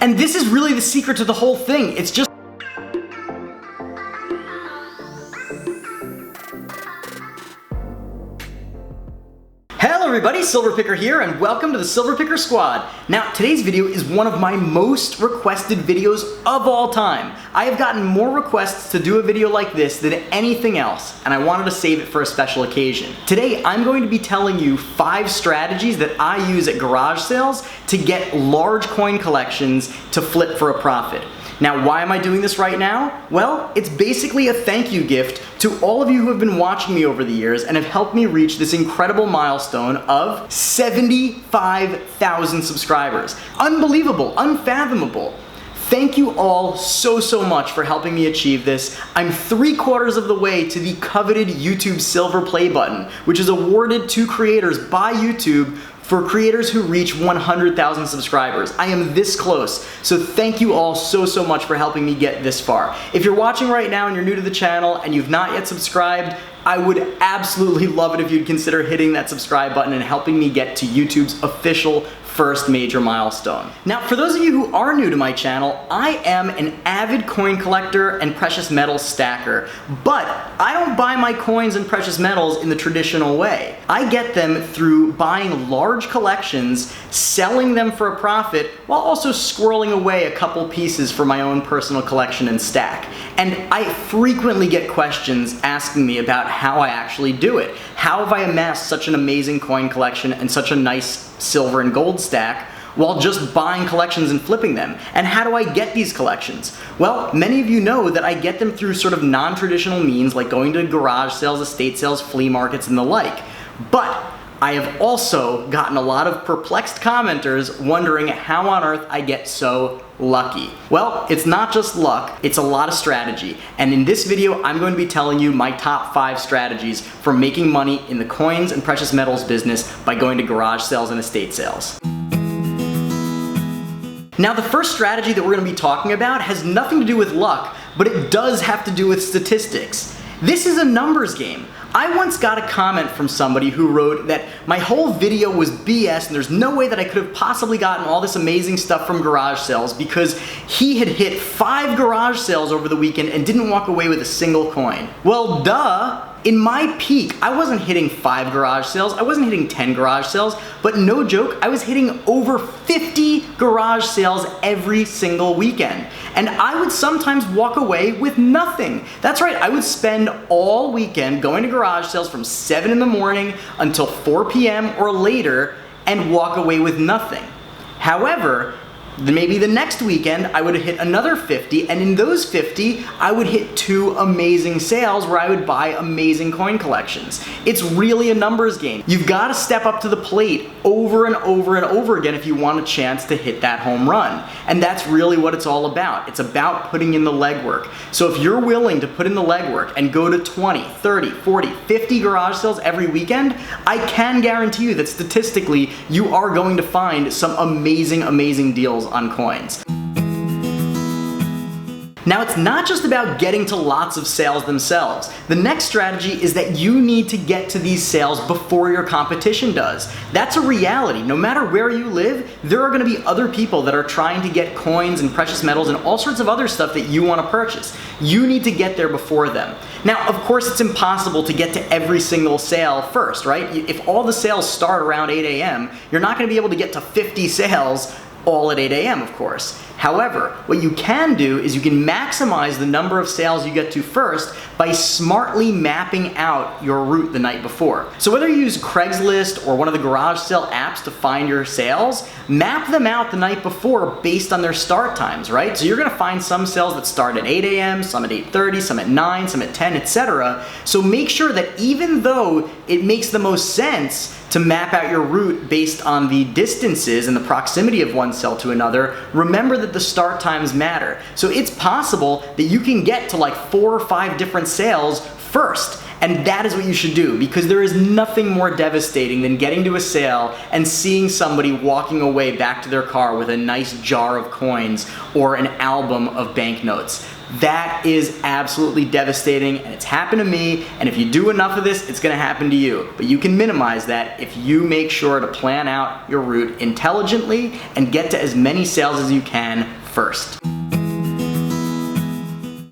And this is really the secret to the whole thing. It's just Hello everybody, Silverpicker here, and welcome to the Silverpicker Squad. Now, today's video is one of my most requested videos of all time. I have gotten more requests to do a video like this than anything else, and I wanted to save it for a special occasion. Today, I'm going to be telling you 5 strategies that I use at garage sales to get large coin collections to flip for a profit. Now, why am I doing this right now? Well, it's basically a thank you gift to all of you who have been watching me over the years and have helped me reach this incredible milestone of 75,000 subscribers. Unbelievable, unfathomable. Thank you all so much for helping me achieve this. I'm 3/4 of the way to the coveted YouTube Silver Play button, which is awarded to creators by YouTube for creators who reach 100,000 subscribers. I am this close, so thank you all so much for helping me get this far. If you're watching right now and you're new to the channel and you've not yet subscribed, I would absolutely love it if you'd consider hitting that subscribe button and helping me get to YouTube's official first major milestone. Now, for those of you who are new to my channel, I am an avid coin collector and precious metal stacker, but I don't buy my coins and precious metals in the traditional way. I get them through buying large collections, selling them for a profit, while also squirreling away a couple pieces for my own personal collection and stack. And I frequently get questions asking me about how I actually do it. How have I amassed such an amazing coin collection and such a nice silver and gold stack while just buying collections and flipping them? And how do I get these collections? Well, many of you know that I get them through sort of non-traditional means like going to garage sales, estate sales, flea markets, and the like. But I have also gotten a lot of perplexed commenters wondering how on earth I get so lucky. Well, it's not just luck, it's a lot of strategy. And in this video, I'm going to be telling you my top 5 strategies for making money in the coins and precious metals business by going to garage sales and estate sales. Now, the first strategy that we're going to be talking about has nothing to do with luck, but it does have to do with statistics. This is a numbers game. I once got a comment from somebody who wrote that my whole video was BS and there's no way that I could have possibly gotten all this amazing stuff from garage sales because he had hit 5 garage sales over the weekend and didn't walk away with a single coin. Well, duh. In my peak, I wasn't hitting 5 garage sales, I wasn't hitting 10 garage sales, but no joke, I was hitting over 50 garage sales every single weekend. And I would sometimes walk away with nothing. That's right, I would spend all weekend going to garage sales from 7 in the morning until 4 p.m. or later and walk away with nothing. However, maybe the next weekend I would hit another 50, and in those 50 I would hit 2 amazing sales where I would buy amazing coin collections. It's really a numbers game. You've got to step up to the plate over and over and over again if you want a chance to hit that home run. And that's really what it's all about. It's about putting in the legwork. So if you're willing to put in the legwork and go to 20, 30, 40, 50 garage sales every weekend, I can guarantee you that statistically you are going to find some amazing deals on coins. Now, it's not just about getting to lots of sales themselves. The next strategy is that you need to get to these sales before your competition does. That's a reality. No matter where you live, there are going to be other people that are trying to get coins and precious metals and all sorts of other stuff that you want to purchase. You need to get there before them. Now, of course, it's impossible to get to every single sale first, right? If all the sales start around 8 a.m., you're not going to be able to get to 50 sales all at 8 a.m., of course. However, what you can do is you can maximize the number of sales you get to first by smartly mapping out your route the night before. So whether you use Craigslist or one of the garage sale apps to find your sales, map them out the night before based on their start times, right? So you're gonna find some sales that start at 8 a.m., some at 8:30, some at 9, some at 10, etc. So make sure that even though it makes the most sense to map out your route based on the distances and the proximity of one cell to another, remember that the start times matter. So it's possible that you can get to like 4 or 5 different sales first. And that is what you should do, because there is nothing more devastating than getting to a sale and seeing somebody walking away back to their car with a nice jar of coins or an album of banknotes. That is absolutely devastating, and it's happened to me, and if you do enough of this, it's gonna happen to you. But you can minimize that if you make sure to plan out your route intelligently and get to as many sales as you can first.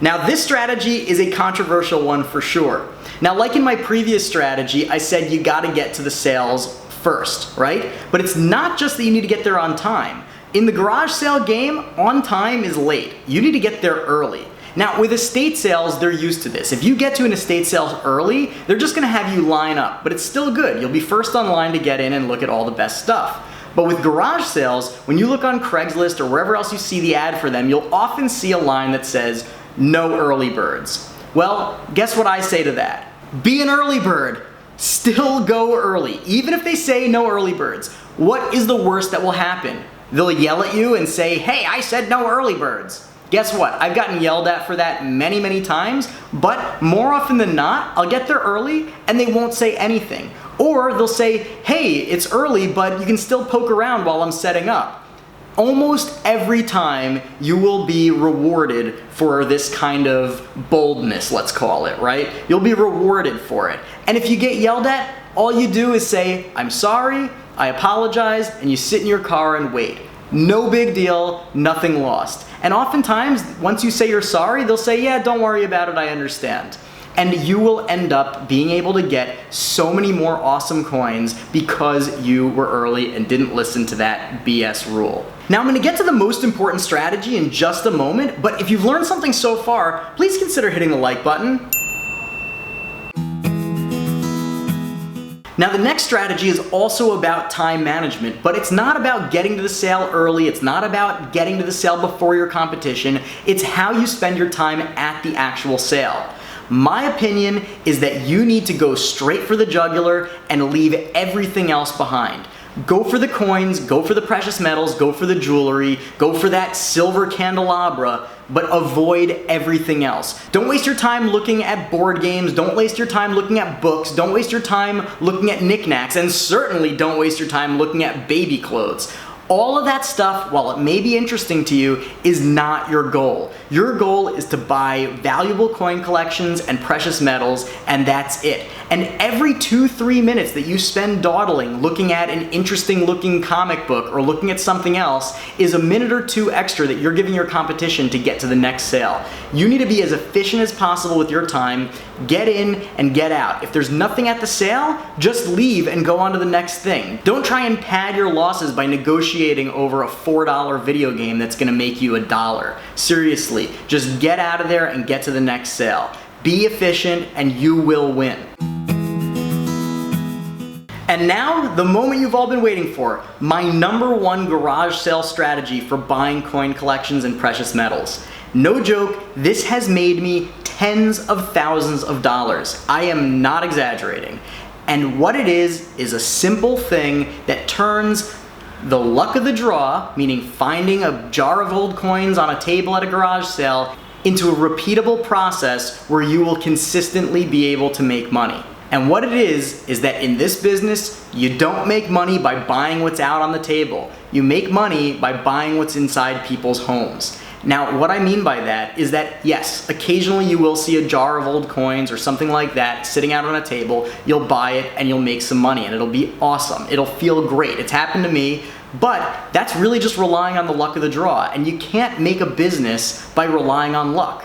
Now, this strategy is a controversial one for sure. Now, like in my previous strategy, I said you gotta get to the sales first, right? But it's not just that you need to get there on time. In the garage sale game, on time is late. You need to get there early. Now, with estate sales, they're used to this. If you get to an estate sale early, they're just gonna have you line up, but it's still good. You'll be first on line to get in and look at all the best stuff. But with garage sales, when you look on Craigslist or wherever else you see the ad for them, you'll often see a line that says, "No early birds." Well, guess what I say to that? Be an early bird. Still go early. Even if they say no early birds, what is the worst that will happen? They'll yell at you and say, "Hey, I said no early birds." Guess what? I've gotten yelled at for that many, many times, but more often than not, I'll get there early and they won't say anything. Or they'll say, "Hey, it's early, but you can still poke around while I'm setting up." Almost every time you will be rewarded for this kind of boldness, let's call it, right? You'll be rewarded for it. And if you get yelled at, all you do is say, "I'm sorry, I apologize," and you sit in your car and wait. No big deal, nothing lost. And oftentimes, once you say you're sorry, they'll say, "Yeah, don't worry about it, I understand." And you will end up being able to get so many more awesome coins because you were early and didn't listen to that BS rule. Now, I'm gonna get to the most important strategy in just a moment, but if you've learned something so far, please consider hitting the like button. Now, the next strategy is also about time management, but it's not about getting to the sale early, it's not about getting to the sale before your competition, it's how you spend your time at the actual sale. My opinion is that you need to go straight for the jugular and leave everything else behind. Go for the coins, go for the precious metals, go for the jewelry, go for that silver candelabra, but avoid everything else. Don't waste your time looking at board games, don't waste your time looking at books, don't waste your time looking at knickknacks, and certainly don't waste your time looking at baby clothes. All of that stuff, while it may be interesting to you, is not your goal. Your goal is to buy valuable coin collections and precious metals, and that's it. And every 2-3 minutes that you spend dawdling, looking at an interesting looking comic book or looking at something else, is a minute or two extra that you're giving your competition to get to the next sale. You need to be as efficient as possible with your time, get in and get out. If there's nothing at the sale, just leave and go on to the next thing. Don't try and pad your losses by negotiating over a $4 video game that's gonna make you $1. Seriously, just get out of there and get to the next sale. Be efficient and you will win. And now, the moment you've all been waiting for, my #1 garage sale strategy for buying coin collections and precious metals. No joke, this has made me tens of thousands of dollars. I am not exaggerating. And what it is a simple thing that turns the luck of the draw, meaning finding a jar of old coins on a table at a garage sale, into a repeatable process where you will consistently be able to make money. And what it is that in this business, you don't make money by buying what's out on the table. You make money by buying what's inside people's homes. Now, what I mean by that is that, yes, occasionally you will see a jar of old coins or something like that sitting out on a table. You'll buy it and you'll make some money and it'll be awesome. It'll feel great. It's happened to me, but that's really just relying on the luck of the draw, and you can't make a business by relying on luck.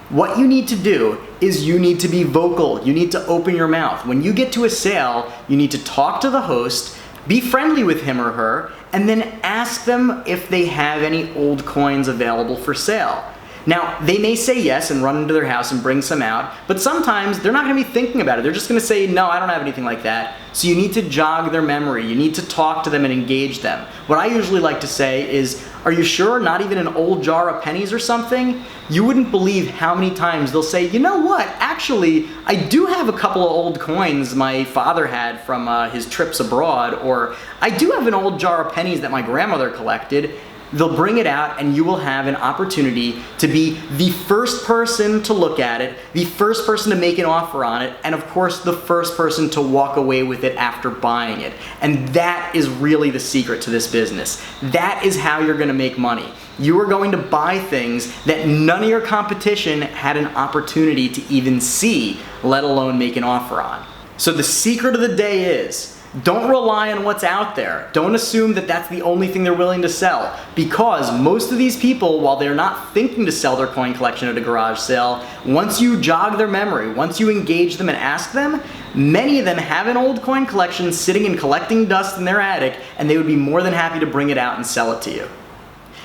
What you need to do is you need to be vocal. You need to open your mouth. When you get to a sale, you need to talk to the host, be friendly with him or her, and then ask them if they have any old coins available for sale. Now, they may say yes and run into their house and bring some out, but sometimes they're not gonna be thinking about it. They're just gonna say, "No, I don't have anything like that." So you need to jog their memory. You need to talk to them and engage them. What I usually like to say is, "Are you sure? Not even an old jar of pennies or something?" You wouldn't believe how many times they'll say, "You know what? Actually, I do have a couple of old coins my father had from his trips abroad," or "I do have an old jar of pennies that my grandmother collected." they'll bring it out and you will have an opportunity to be the first person to look at it, the first person to make an offer on it, and of course the first person to walk away with it after buying it. And that is really the secret to this business. That is how you're gonna make money. You are going to buy things that none of your competition had an opportunity to even see, let alone make an offer on. So the secret of the day is, don't rely on what's out there. Don't assume that that's the only thing they're willing to sell, because most of these people, while they're not thinking to sell their coin collection at a garage sale, once you jog their memory, once you engage them and ask them, many of them have an old coin collection sitting and collecting dust in their attic, and they would be more than happy to bring it out and sell it to you.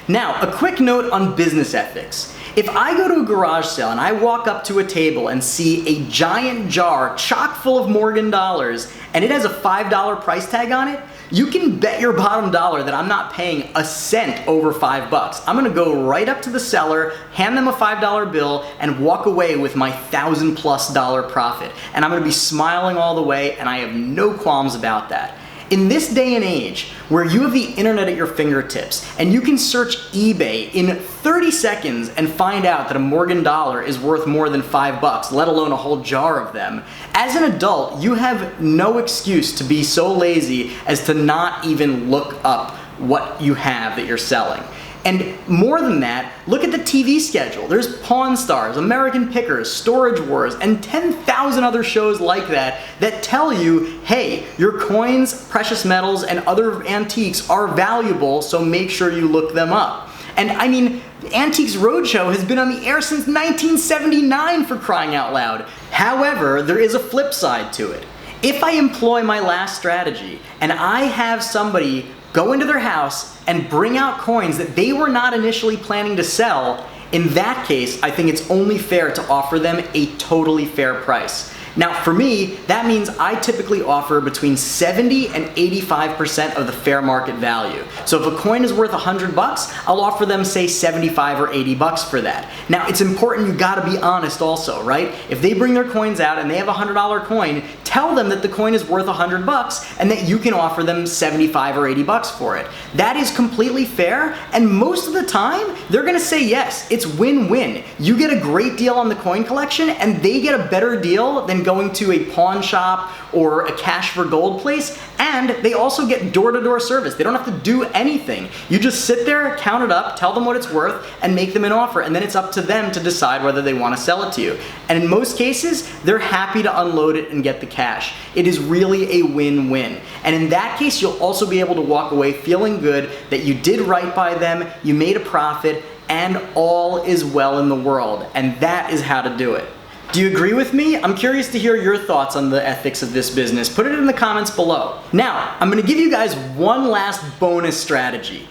Now, a quick note on business ethics. If I go to a garage sale and I walk up to a table and see a giant jar chock full of Morgan dollars and it has a $5 price tag on it, you can bet your bottom dollar that I'm not paying a cent over $5. I'm gonna go right up to the seller, hand them a $5 bill, and walk away with my $1,000+ profit. And I'm gonna be smiling all the way, and I have no qualms about that. In this day and age, where you have the internet at your fingertips, and you can search eBay in 30 seconds and find out that a Morgan dollar is worth more than $5, let alone a whole jar of them, as an adult, you have no excuse to be so lazy as to not even look up what you have that you're selling. And more than that, look at the TV schedule. There's Pawn Stars, American Pickers, Storage Wars, and 10,000 other shows like that that tell you, hey, your coins, precious metals, and other antiques are valuable, so make sure you look them up. And I mean, Antiques Roadshow has been on the air since 1979, for crying out loud. However, there is a flip side to it. If I employ my last strategy and I have somebody go into their house and bring out coins that they were not initially planning to sell, in that case, I think it's only fair to offer them a totally fair price. Now, for me, that means I typically offer between 70 and 85% of the fair market value. So if a coin is worth $100, I'll offer them, say, 75 or 80 bucks for that. Now, it's important, you gotta be honest also, right? If they bring their coins out and they have a $100 coin, tell them that the coin is worth $100 and that you can offer them 75 or 80 bucks for it. That is completely fair, and most of the time, they're gonna say yes. It's win-win. You get a great deal on the coin collection, and they get a better deal than going to a pawn shop or a cash for gold place, and they also get door-to-door service. They don't have to do anything. You just sit there, count it up, tell them what it's worth, and make them an offer, and then it's up to them to decide whether they want to sell it to you. And in most cases, they're happy to unload it and get the cash. It is really a win-win. And in that case, you'll also be able to walk away feeling good that you did right by them, you made a profit, and all is well in the world. And that is how to do it. Do you agree with me? I'm curious to hear your thoughts on the ethics of this business. Put it in the comments below. Now, I'm gonna give you guys one last bonus strategy.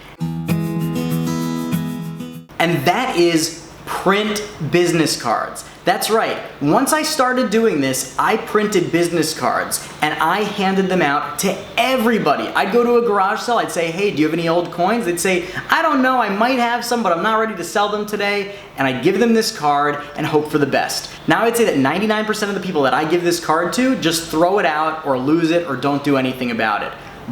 And that is print business cards. That's right. Once I started doing this, I printed business cards and I handed them out to everybody. I'd go to a garage sale, I'd say, hey, do you have any old coins? They'd say, I don't know, I might have some, but I'm not ready to sell them today. And I'd give them this card and hope for the best. Now I'd say that 99% of the people that I give this card to just throw it out or lose it or don't do anything about it.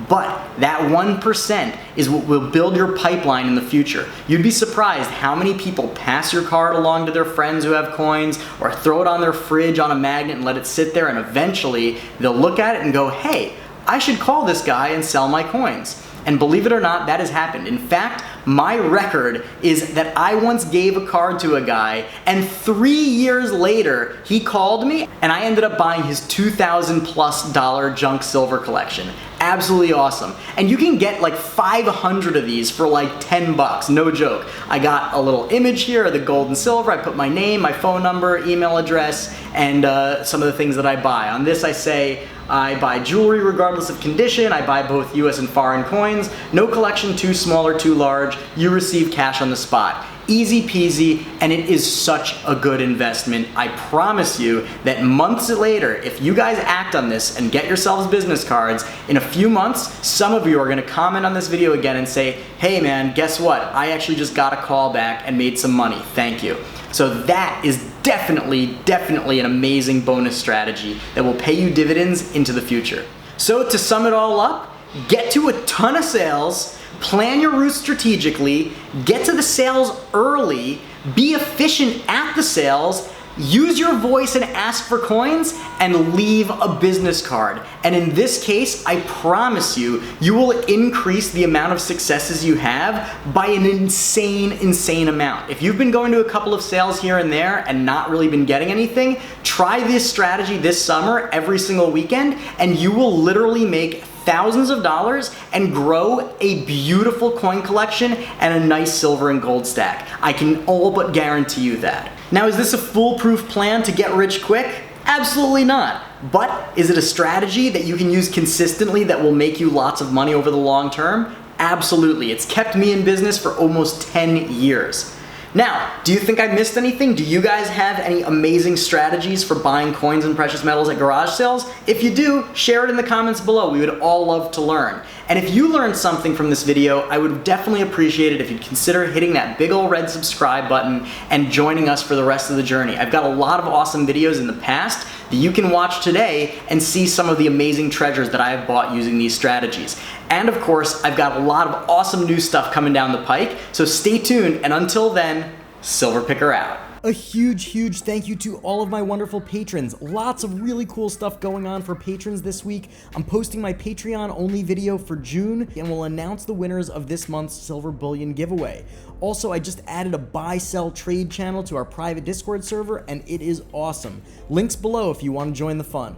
But that 1% is what will build your pipeline in the future. You'd be surprised how many people pass your card along to their friends who have coins, or throw it on their fridge on a magnet and let it sit there, and eventually they'll look at it and go, hey, I should call this guy and sell my coins. And believe it or not, that has happened. In fact, my record is that I once gave a card to a guy, and 3 years later, he called me, and I ended up buying his $2,000+ junk silver collection. Absolutely awesome. And you can get like 500 of these for like 10 bucks, no joke. I got a little image here of the gold and silver. I put my name, my phone number, email address, and some of the things that I buy. On this I say, I buy jewelry regardless of condition. I buy both US and foreign coins. No collection too small or too large. You receive cash on the spot. Easy peasy, and it is such a good investment. I promise you that months later, if you guys act on this and get yourselves business cards, in a few months, some of you are gonna comment on this video again and say, hey man, guess what? I actually just got a call back and made some money, thank you. So that is definitely an amazing bonus strategy that will pay you dividends into the future. So to sum it all up, get to a ton of sales, Plan your route strategically, get to the sales early, be efficient at the sales, use your voice and ask for coins, and leave a business card. And in this case, I promise you, you will increase the amount of successes you have by an insane amount. If you've been going to a couple of sales here and there and not really been getting anything, try this strategy this summer every single weekend, and you will literally make thousands of dollars and grow a beautiful coin collection and a nice silver and gold stack. I can all but guarantee you that. Now, is this a foolproof plan to get rich quick? Absolutely not. But is it a strategy that you can use consistently that will make you lots of money over the long term? Absolutely. It's kept me in business for almost 10 years. Now, do you think I missed anything? Do you guys have any amazing strategies for buying coins and precious metals at garage sales? If you do, share it in the comments below. We would all love to learn. And if you learned something from this video, I would definitely appreciate it if you'd consider hitting that big ol' red subscribe button and joining us for the rest of the journey. I've got a lot of awesome videos in the past that you can watch today and see some of the amazing treasures that I have bought using these strategies. And of course, I've got a lot of awesome new stuff coming down the pike, so stay tuned, and until then, Silver Picker out. A huge thank you to all of my wonderful patrons. Lots of really cool stuff going on for patrons this week. I'm posting my Patreon only video for June and will announce the winners of this month's silver bullion giveaway. Also, I just added a buy, sell, trade channel to our private Discord server, and it is awesome. Links below if you want to join the fun.